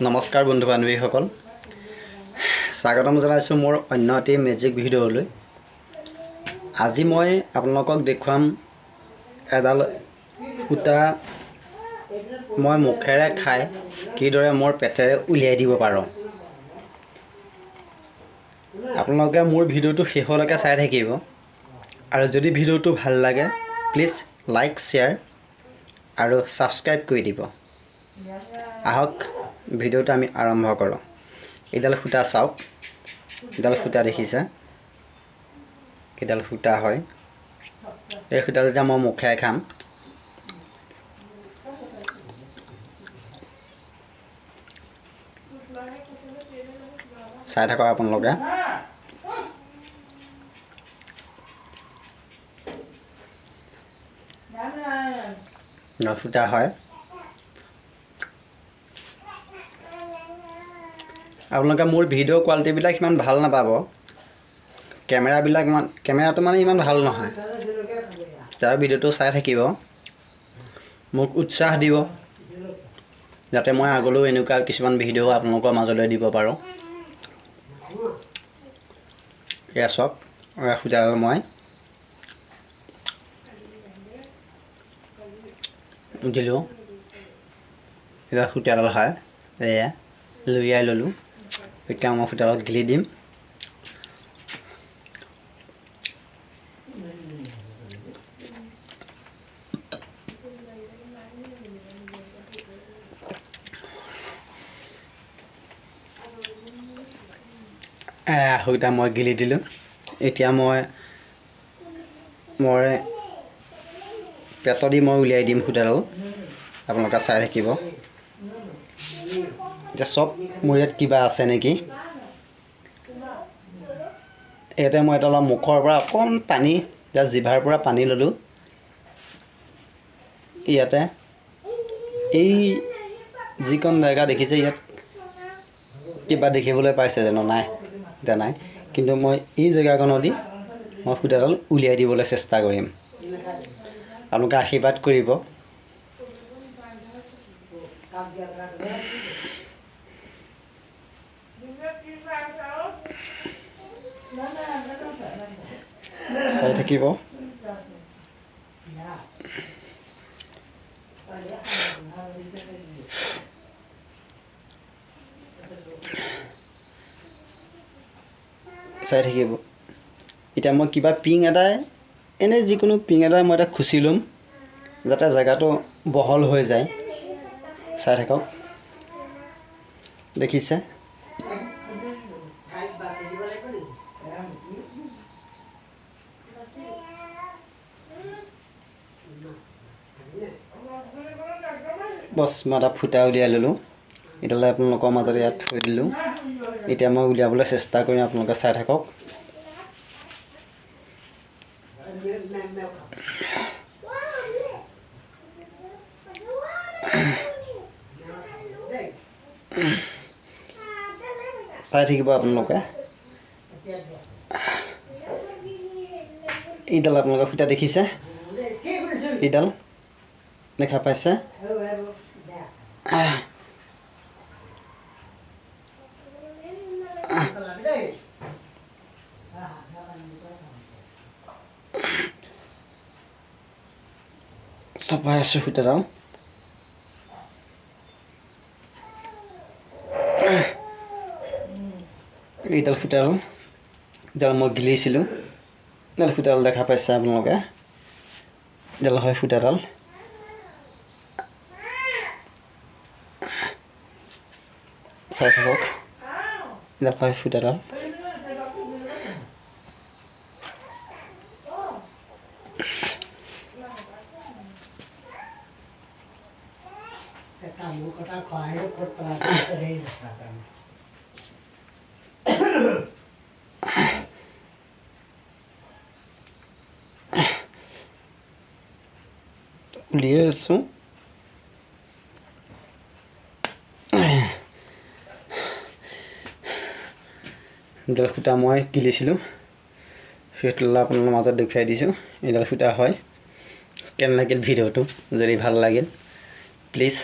নমস্কাৰ বন্ধু বান্ধৱীসকল স্বাগতম জনাইছোঁ মোৰ অন্য এটি মেজিক ভিডিঅ'লৈ। আজি মই আপোনালোকক দেখুৱাম এডাল সূতা মই মুখেৰে খাই কিদৰে মোৰ পেটেৰে উলিয়াই দিব পাৰোঁ। আপোনালোকে মোৰ ভিডিঅ'টো শেষলৈকে চাই থাকিব আৰু যদি ভিডিঅ'টো ভাল লাগে প্লিজ লাইক শ্বেয়াৰ আৰু ছাবস্ক্ৰাইব কৰি দিব। আহক ভিডিঅ'টো আমি আৰম্ভ কৰোঁ। এইডাল সূতা চাওক, এইডাল সূতা দেখিছে, এইডাল সূতা হয়। এই সূতা যেতিয়া মই মুখেৰে খাম চাই থাকক আপোনালোকে। সূতা হয়। আপোনালোকে মোৰ ভিডিঅ' কোৱালিটিবিলাক ইমান ভাল নাপাব, কেমেৰাটো মানে ইমান ভাল নহয়। তাৰ ভিডিঅ'টো চাই থাকিব, মোক উৎসাহ দিব যাতে মই আগলৈও এনেকুৱা কিছুমান ভিডিঅ' আপোনালোকৰ মাজলৈ দিব পাৰোঁ। এয়া চাওক, সূতাডাল মই দিলোঁ। এয়া সূতাডাল হয়, এয়া লুইয়াই ল'লোঁ। এতিয়া মই সূতাডাল গিলি দিম। সূতা মই গিলি দিলোঁ। এতিয়া মই পেটদি মই উলিয়াই দিম সূতাডাল। আপোনালোকে চাই থাকিব। এতিয়া চব মোৰ ইয়াত কিবা আছে নেকি। ইয়াতে মই এটা অলপ মুখৰ পৰা অকণ পানী, এতিয়া জিভাৰ পৰা পানী ল'লোঁ। ইয়াতে এই যিকণ জেগা দেখিছে, ইয়াত কিবা দেখিবলৈ পাইছে জানো? নাই, এতিয়া নাই। কিন্তু মই এই জেগাকণেদি মই সূতাডাল উলিয়াই দিবলৈ চেষ্টা কৰিম। আপোনালোকে আশীৰ্বাদ কৰিব। চাই থাকিব। চাই থাকিব। এতিয়া মই কিবা পিং এটাই, এনেই যিকোনো পিং এটাই মই এটা খুচি ল'ম যাতে জেগাটো বহল হৈ যায়। চাই থাকক, দেখিছে? বছ মই এটা ফুটা উলিয়াই ল'লোঁ। এতিয়ালৈ আপোনালোকৰ মাজতে ইয়াত থৈ দিলোঁ। এতিয়া মই উলিয়াবলৈ চেষ্টা কৰিম, আপোনালোকে চাই থাকক। চাই থাকিব আপোনালোকে। এইডাল আপোনালোকে সূতা দেখিছে? এইডাল দেখা পাইছে? চপাই আছোঁ সূতাডাল। এইডাল সূতাডাল এইডাল মই গিলিছিলোঁ। এইডাল সূতাডাল দেখা পাইছে আপোনালোকে? এইডাল হয় সূতাডাল। চাই থাকক, এইডাল হয় সূতাডাল। উলিয়াই আছোঁ। এইডাল সূতা মই কিনিছিলোঁ, সেইটো আপোনালোকৰ মাজত দেখুৱাই দিছোঁ। এইডাল সূতা হয়। কেনে লাগিল ভিডিঅ'টো? যদি ভাল লাগিল প্লিজ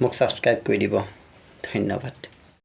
মোক ছাবস্ক্ৰাইব কৰি দিব। ধন্যবাদ।